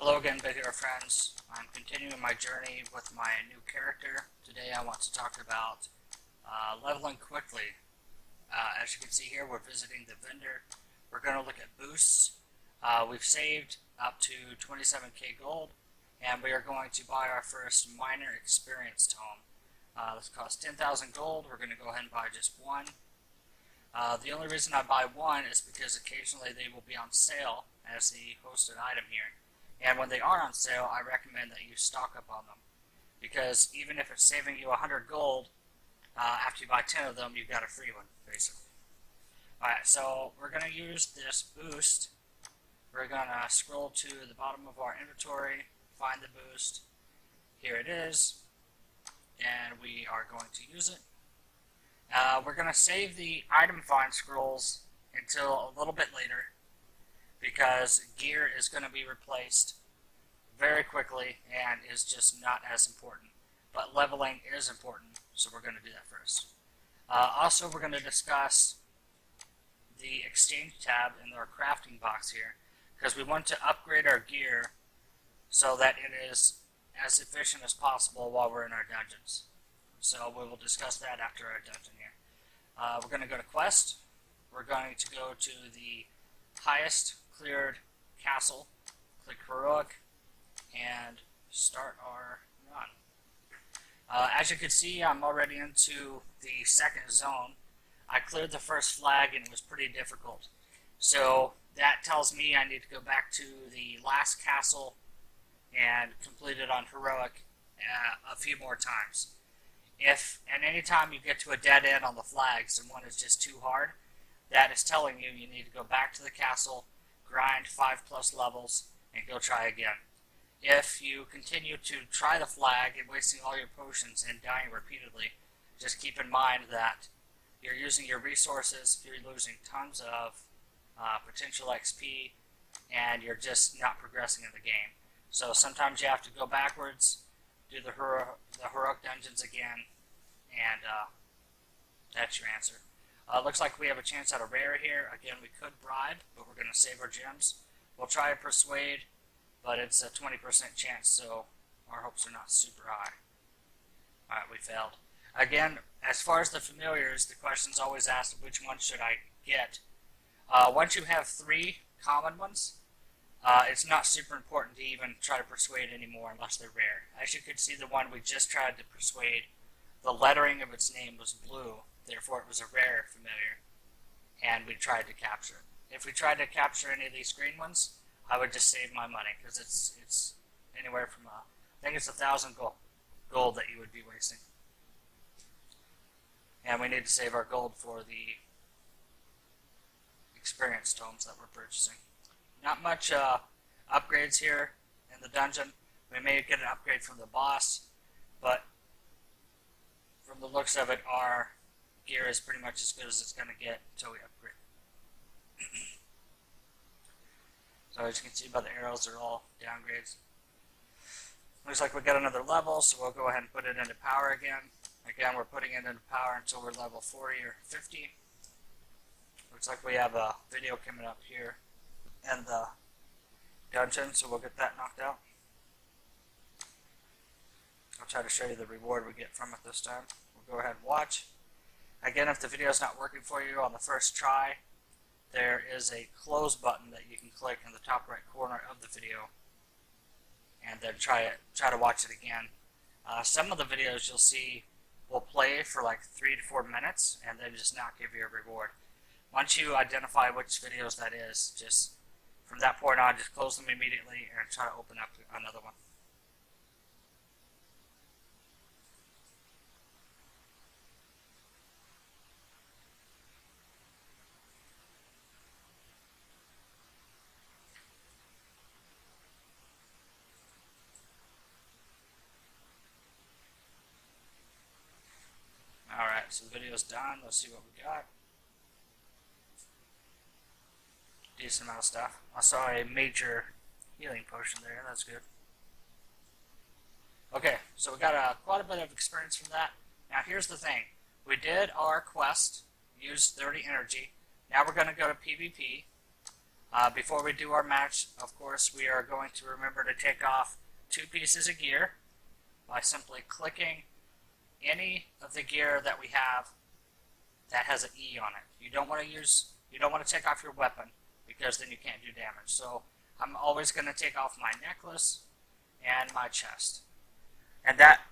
Hello again, big hero friends. I'm continuing my journey with my new character. Today I want to talk about leveling quickly. As you can see here, we're visiting the vendor. We're going to look at boosts. We've saved up to 27k gold, and we are going to buy our first minor experience tome. This costs 10,000 gold. We're going to go ahead and buy just one. The only reason I buy one is because occasionally they will be on sale as the hosted item here. And when they are on sale, I recommend that you stock up on them. Because even if it's saving you 100 gold, after you buy 10 of them, you've got a free one, basically. Alright, so we're going to use this boost. We're going to scroll to the bottom of our inventory, find the boost. Here it is. And we are going to use it. We're going to save the item find scrolls until a little bit later, because gear is going to be replaced very quickly and is just not as important. But leveling is important, so we're going to do that first. Also, we're going to discuss the exchange tab in our crafting box here, because we want to upgrade our gear so that it is as efficient as possible while we're in our dungeons. So we will discuss that after our dungeon here. We're going to go to quest. We're going to go to the highest cleared castle, click heroic, and start our run. As you can see, I'm already into the second zone. I cleared the first flag and it was pretty difficult. So that tells me I need to go back to the last castle and complete it on heroic a few more times. If at any time you get to a dead end on the flags and one is just too hard, that is telling you you need to go back to the castle, grind 5+ levels, and go try again. If you continue to try the flag and wasting all your potions and dying repeatedly, just keep in mind that you're using your resources, you're losing tons of potential XP, and you're just not progressing in the game. So sometimes you have to go backwards, do the heroic dungeons again, and that's your answer. Looks like we have a chance at a rare here. Again, we could bribe, but we're going to save our gems. We'll try to persuade, but it's a 20% chance, so our hopes are not super high. Alright, we failed. Again, as far as the familiars, the question's always asked, which one should I get? Once you have 3 common ones, it's not super important to even try to persuade anymore unless they're rare. As you can see, the one we just tried to persuade, the lettering of its name was blue, therefore it was a rare familiar, and we tried to capture it. If we tried to capture any of these green ones, I would just save my money, because it's anywhere from, I think it's 1,000 gold that you would be wasting. And we need to save our gold for the experience tomes that we're purchasing. Not much upgrades here in the dungeon. We may get an upgrade from the boss, but from the looks of it, our gear is pretty much as good as it's going to get until we upgrade. So as you can see by the arrows, they're all downgrades. Looks like we got another level, so we'll go ahead and put it into power again. Again, we're putting it into power until we're level 40 or 50. Looks like we have a video coming up here in the dungeon, so we'll get that knocked out. I'll try to show you the reward we get from it this time. We'll go ahead and watch. Again, if the video is not working for you on the first try, there is a close button that you can click in the top right corner of the video, and then try to watch it again. Some of the videos you'll see will play for like 3 to 4 minutes and then just not give you a reward. Once you identify which videos that is, just from that point on, just close them immediately and try to open up another one. Alright, so the video's done. Let's see what we got. Decent amount of stuff. I saw a major healing potion there. That's good. Okay, so we got quite a bit of experience from that. Now here's the thing. We did our quest, used 30 energy. Now we're going to go to PvP. Before we do our match, of course, we are going to remember to take off 2 pieces of gear by simply clicking any of the gear that we have that has an E on it. You don't want to take off your weapon because then you can't do damage. So I'm always going to take off my necklace and my chest. And that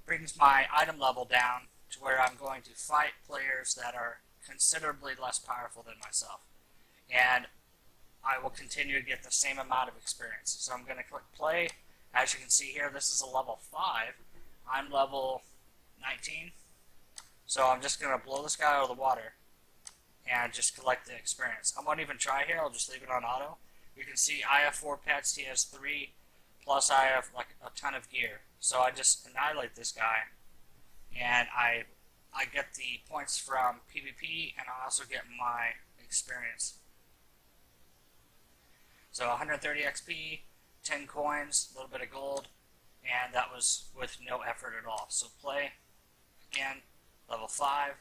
brings my item level down to where I'm going to fight players that are considerably less powerful than myself. And I will continue to get the same amount of experience. So I'm going to click play. As you can see here, this is a level 5. I'm level 19. So I'm just going to blow this guy out of the water and just collect the experience. I won't even try here. I'll just leave it on auto. You can see I have 4 pets. He has 3. Plus I have like a ton of gear. So I just annihilate this guy. And I get the points from PvP, and I also get my experience. So 130 XP, 10 coins, a little bit of gold, and that was with no effort at all. So play, again, level 5,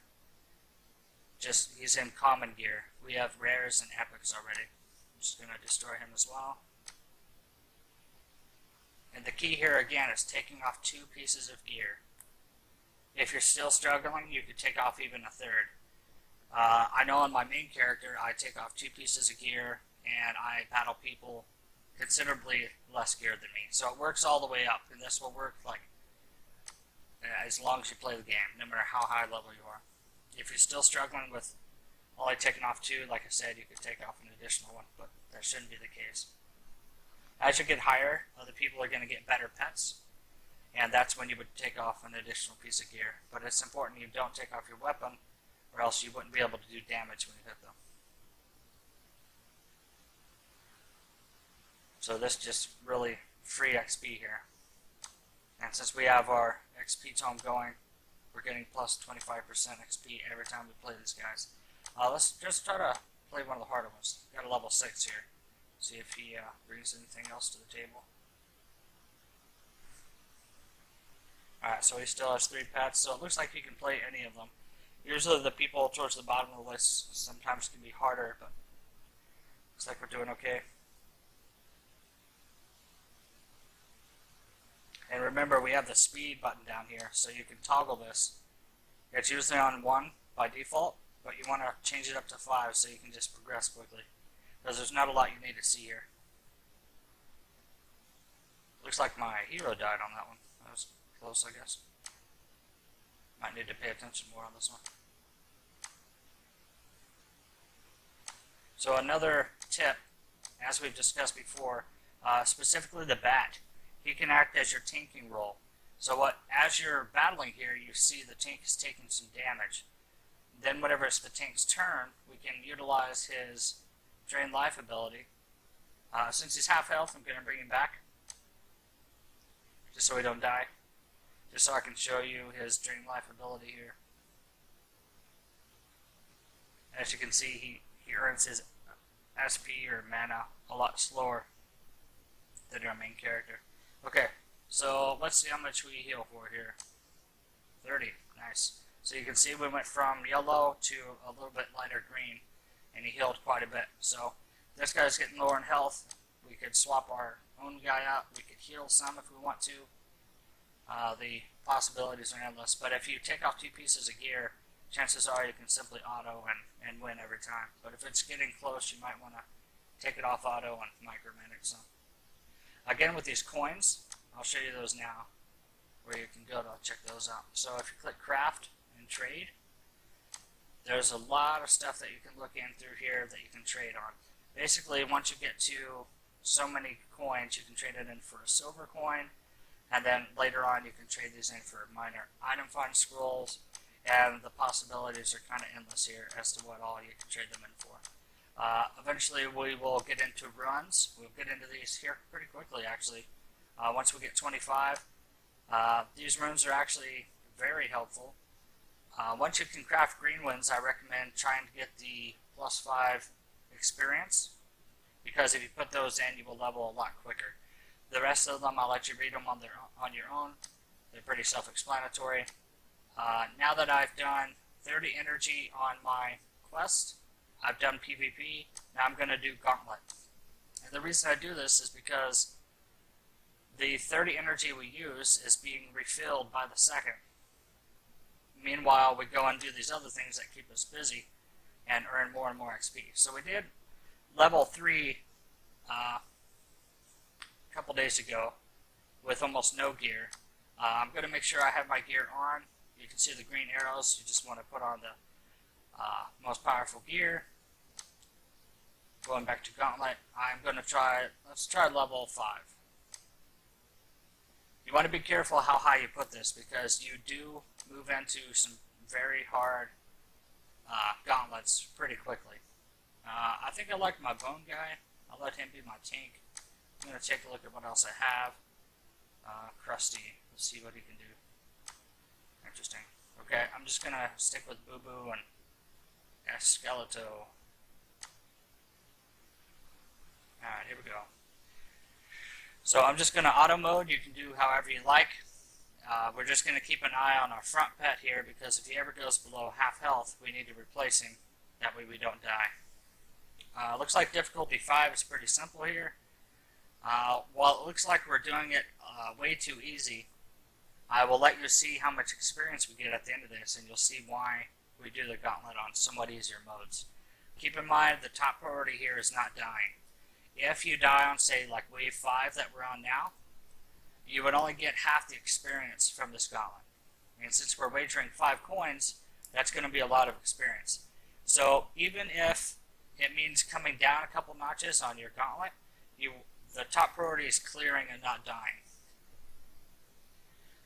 just he's in common gear. We have rares and epics already. I'm just going to destroy him as well. And the key here again is taking off 2 pieces of gear. If you're still struggling, you could take off even a 3rd. I know on my main character, I take off 2 pieces of gear, and I battle people considerably less gear than me. So it works all the way up, and this will work like as long as you play the game, no matter how high level you are. If you're still struggling with only taking off 2, like I said, you could take off an additional 1, but that shouldn't be the case. As you get higher, other people are going to get better pets, and that's when you would take off an additional piece of gear. But it's important you don't take off your weapon, or else you wouldn't be able to do damage when you hit them. So this just really free XP here. And since we have our XP tome going, we're getting plus 25% XP every time we play these guys. Let's just try to play one of the harder ones. Got a level 6 here. See if he brings anything else to the table. Alright, so he still has 3 pets, so it looks like he can play any of them. Usually the people towards the bottom of the list sometimes can be harder, but looks like we're doing okay. And remember, we have the speed button down here, so you can toggle this. It's usually on 1 by default, but you want to change it up to 5 so you can just progress quickly. Because there's not a lot you need to see here. Looks like my hero died on that one. That was close, I guess. Might need to pay attention more on this one. So another tip, as we've discussed before, specifically the bat. He can act as your tanking role. So as you're battling here, you see the tank is taking some damage. Then whenever it's the tank's turn, we can utilize his drain life ability. Since he's half health, I'm going to bring him back. Just so he don't die. Just so I can show you his drain life ability here. As you can see, he earns his SP or mana a lot slower than our main character. Okay, so let's see how much we heal for here. 30, nice. So you can see we went from yellow to a little bit lighter green, and he healed quite a bit. So this guy's getting lower in health. We could swap our own guy out. We could heal some if we want to. The possibilities are endless, but if you take off 2 pieces of gear, chances are you can simply auto and win every time. But if it's getting close, you might want to take it off auto and micromanage some. Again, with these coins, I'll show you those now, where you can go to check those out. So if you click craft and trade, there's a lot of stuff that you can look in through here that you can trade on. Basically, once you get to so many coins, you can trade it in for a silver coin, and then later on you can trade these in for minor item find scrolls, and the possibilities are kind of endless here as to what all you can trade them in for. Eventually we will get into runs. We'll get into these here pretty quickly, actually. Once we get 25, these runes are actually very helpful. Once you can craft green ones, I recommend trying to get the +5 experience, because if you put those in, you will level a lot quicker. The rest of them, I'll let you read them on your own. They're pretty self-explanatory. Now that I've done 30 energy on my quest, I've done PvP, now I'm going to do Gauntlet. And the reason I do this is because the 30 energy we use is being refilled by the second. Meanwhile, we go and do these other things that keep us busy and earn more and more XP. So we did level 3 a couple days ago with almost no gear. I'm going to make sure I have my gear on. You can see the green arrows. You just want to put on the most powerful gear. Going back to Gauntlet, I'm going to let's try level 5. You want to be careful how high you put this because you do move into some very hard gauntlets pretty quickly. I think I like my bone guy. I'll let him be my tank. I'm going to take a look at what else I have. Krusty. Let's see what he can do. Interesting. Okay, I'm just going to stick with Boo Boo and Skeleto. Alright, here we go. So I'm just going to auto mode. You can do however you like. We're just going to keep an eye on our front pet here because if he ever goes below half health, we need to replace him. That way we don't die. Looks like difficulty 5 is pretty simple here. While it looks like we're doing it way too easy, I will let you see how much experience we get at the end of this, and you'll see why we do the Gauntlet on somewhat easier modes. Keep in mind the top priority here is not dying. If you die on, say, like wave 5 that we're on now, you would only get half the experience from this Gauntlet. And since we're wagering 5 coins, that's going to be a lot of experience. So even if it means coming down a couple notches on your Gauntlet, the top priority is clearing and not dying.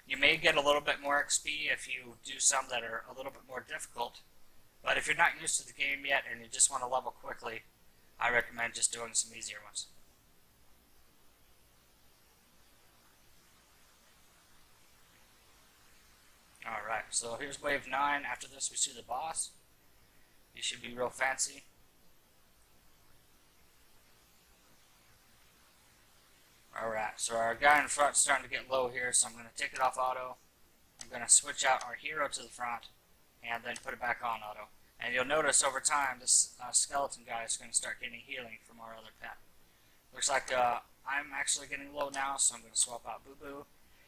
You may get a little bit more XP if you do some that are a little bit more difficult, but if you're not used to the game yet and you just want to level quickly, I recommend just doing some easier ones. Alright, so here's wave 9. After this we see the boss. He should be real fancy. Alright, so our guy in front is starting to get low here, so I'm going to take it off auto. I'm going to switch out our hero to the front, and then put it back on auto. And you'll notice over time, this skeleton guy is going to start getting healing from our other pet. Looks like I'm actually getting low now, so I'm going to swap out Boo Boo.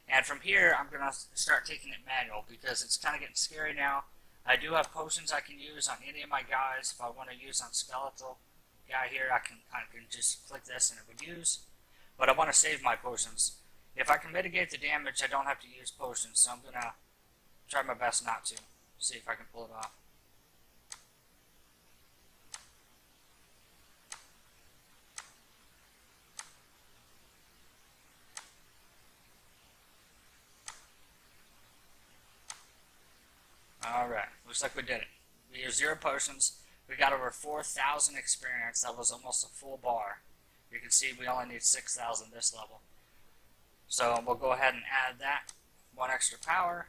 And from here, I'm going to start taking it manual, because it's kind of getting scary now. I do have potions I can use on any of my guys. If I want to use on skeletal guy here, I can just click this and it would use. But I want to save my potions. If I can mitigate the damage, I don't have to use potions, so I'm going to try my best not to. See if I can pull it off. Alright, looks like we did it. We used 0 potions. We got over 4,000 experience. That was almost a full bar. You can see we only need 6,000 this level. So we'll go ahead and add that 1 extra power.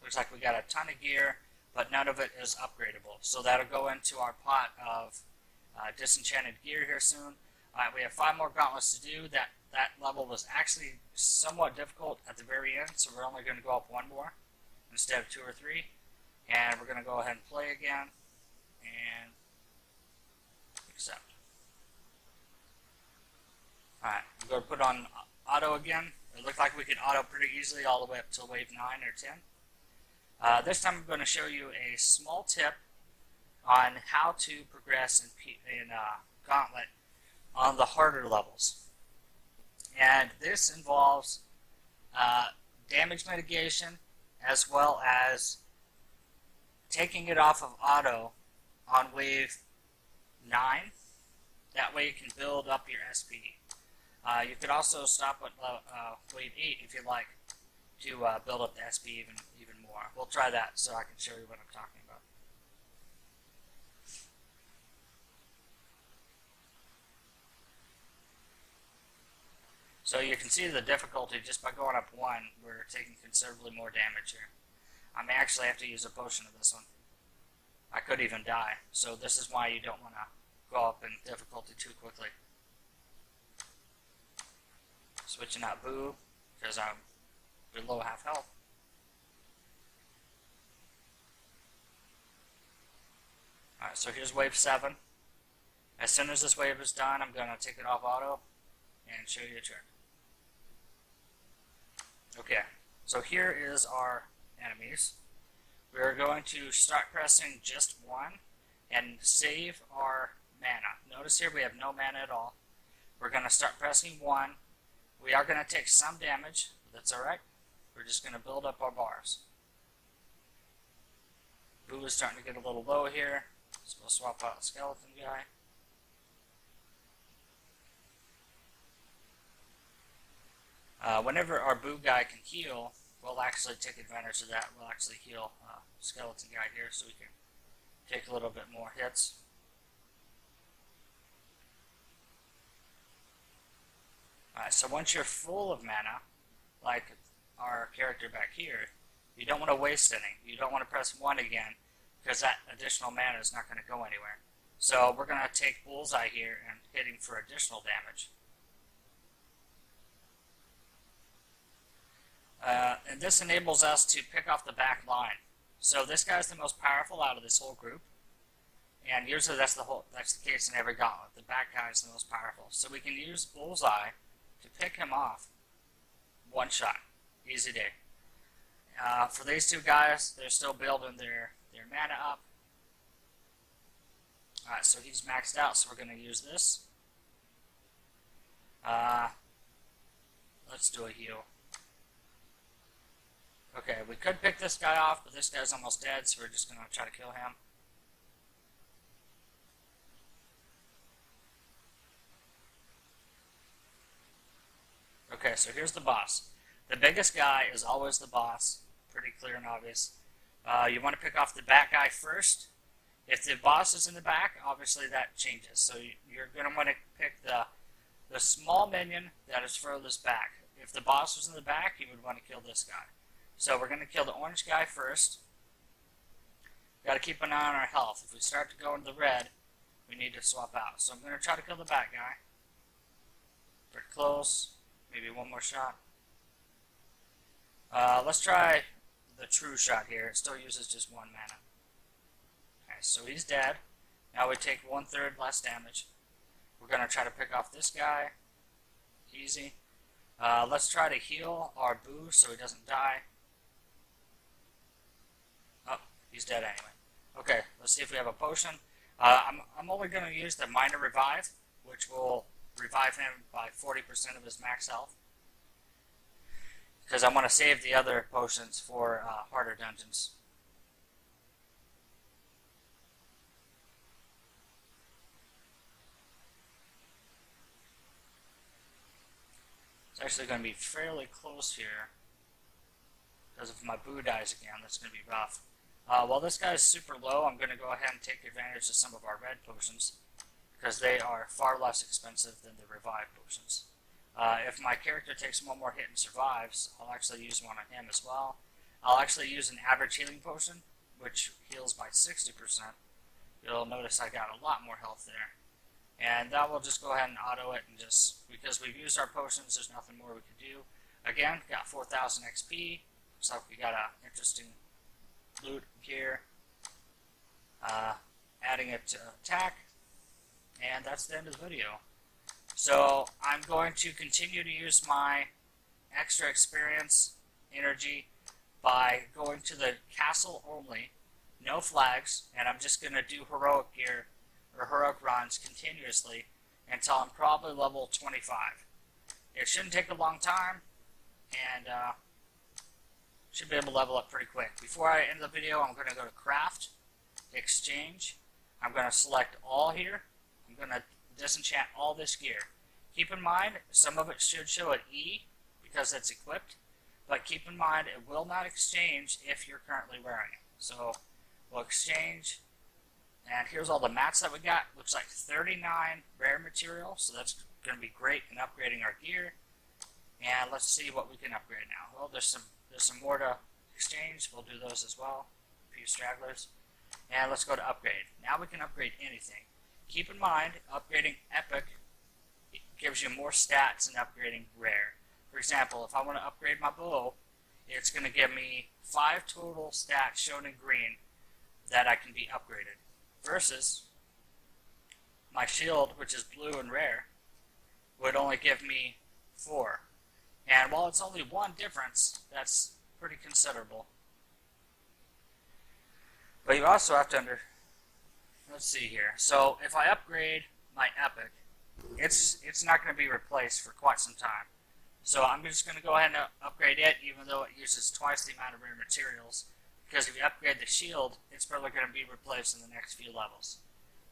Looks like we got a ton of gear, but none of it is upgradable. So that'll go into our pot of disenchanted gear here soon. We have 5 more gauntlets to do. That level was actually somewhat difficult at the very end, so we're only going to go up 1 more instead of 2 or 3. And we're going to go ahead and play again and accept. Alright, we're going to put on auto again. It looked like we could auto pretty easily all the way up to wave 9 or 10. This time I'm going to show you a small tip on how to progress in Gauntlet on the harder levels. And this involves damage mitigation as well as taking it off of auto on wave 9. That way you can build up your SP. You could also stop at wave 8 if you like to build up the SP even more. We'll try that so I can show you what I'm talking about. So you can see the difficulty just by going up 1, we're taking considerably more damage here. I may actually have to use a potion of this one. I could even die, so this is why you don't want to go up in difficulty too quickly. Switching out Boo, because I'm below half health. Alright, Alright, so here's wave 7. As soon as this wave is done, I'm going to take it off auto and show you a trick. Okay, so here is our enemies. We're going to start pressing just 1 and save our mana. Notice here we have no mana at all. We're going to start pressing 1. We are going to take some damage, but that's alright. We're just going to build up our bars. Boo is starting to get a little low here, so we'll swap out the skeleton guy. Whenever our Boo guy can heal, we'll actually take advantage of that. We'll actually heal skeleton guy here so we can take a little bit more hits. Alright, so once you're full of mana, like our character back here, you don't want to waste any. You don't want to press 1 again, because that additional mana is not going to go anywhere. So we're going to take Bullseye here and hit him for additional damage. And this enables us to pick off the back line. So this guy's the most powerful out of this whole group. And usually that's the case in every gauntlet. The back guy is the most powerful. So we can use Bullseye to pick him off. One shot. Easy day. For these two guys, they're still building their mana up. Alright, so he's maxed out, so we're going to use this. Let's do a heal. Okay, we could pick this guy off, but this guy's almost dead, so we're just going to try to kill him. Okay, so here's the boss. The biggest guy is always the boss. Pretty clear and obvious. You want to pick off the back guy first. If the boss is in the back, obviously that changes. So you're going to want to pick the small minion that is furthest back. If the boss was in the back, you would want to kill this guy. So we're going to kill the orange guy first. Got to keep an eye on our health. If we start to go into the red, we need to swap out. So I'm going to try to kill the back guy. Pretty close. Maybe one more shot. Let's try the true shot here. It still uses just 1 mana. Okay, so he's dead. Now we take 1/3 less damage. We're going to try to pick off this guy. Easy. Let's try to heal our Boo so he doesn't die. Oh, he's dead anyway. Okay, let's see if we have a potion. I'm only going to use the minor revive, which will revive him by 40% of his max health. Because I want to save the other potions for harder dungeons. It's actually going to be fairly close here. Because if my Boo dies again, that's going to be rough. While this guy is super low, I'm going to go ahead and take advantage of some of our red potions, because they are far less expensive than the revive potions. If my character takes one more hit and survives, I'll actually use one on him as well. I'll actually use an average healing potion, which heals by 60%. You'll notice I got a lot more health there. And that will just go ahead and auto it, and just, because we've used our potions, there's nothing more we could do. Again, got 4,000 XP. Looks like we got an interesting loot gear. Adding it to attack. And that's the end of the video. So I'm going to continue to use my extra experience energy by going to the castle only, no flags, and I'm just going to do heroic gear or heroic runs continuously until I'm probably level 25. It shouldn't take a long time, and should be able to level up pretty quick. Before I end the video, I'm going to go to craft, exchange. I'm going to select all here. I'm going to disenchant all this gear. Keep in mind, some of it should show at E because it's equipped, but keep in mind it will not exchange if you're currently wearing it. So we'll exchange, and here's all the mats that we got. Looks like 39 rare material, so that's going to be great in upgrading our gear. And let's see what we can upgrade now. Well, there's some more to exchange. We'll do those as well. A few stragglers. And let's go to upgrade. Now we can upgrade anything. Keep in mind, upgrading epic gives you more stats than upgrading rare. For example, if I want to upgrade my bow, it's going to give me 5 total stats shown in green that I can be upgraded. versus my shield, which is blue and rare, would only give me 4. And while it's only 1 difference, that's pretty considerable. But you also have to let's see here. So if I upgrade my epic, it's not going to be replaced for quite some time. So I'm just going to go ahead and upgrade it, even though it uses twice the amount of rare materials. Because if you upgrade the shield, it's probably going to be replaced in the next few levels.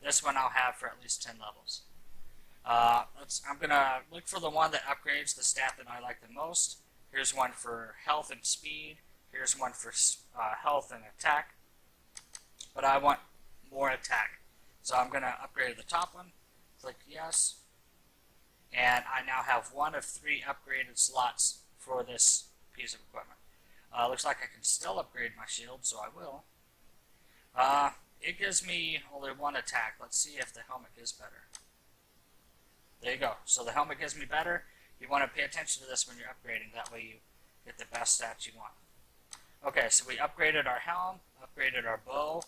This one I'll have for at least 10 levels. I'm going to look for the one that upgrades the stat that I like the most. Here's one for health and speed. Here's one for health and attack. But I want more attack. So I'm going to upgrade the top one. Click yes. And I now have 1 of 3 upgraded slots for this piece of equipment. Looks like I can still upgrade my shield, so I will. It gives me only 1 attack. Let's see if the helmet gives better. There you go. So the helmet gives me better. You want to pay attention to this when you're upgrading. That way you get the best stats you want. Okay, so we upgraded our helm, upgraded our bow.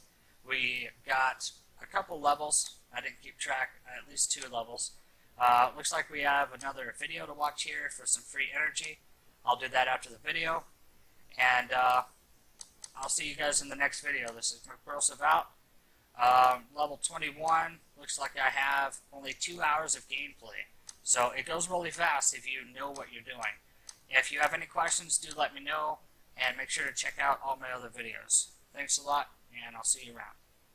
We got a couple levels. I didn't keep track, at least 2 levels. Looks like we have another video to watch here for some free energy. I'll do that after the video. And I'll see you guys in the next video. This is McProseph out. Level 21. Looks like I have only 2 hours of gameplay. So it goes really fast if you know what you're doing. If you have any questions, do let me know. And make sure to check out all my other videos. Thanks a lot, and I'll see you around.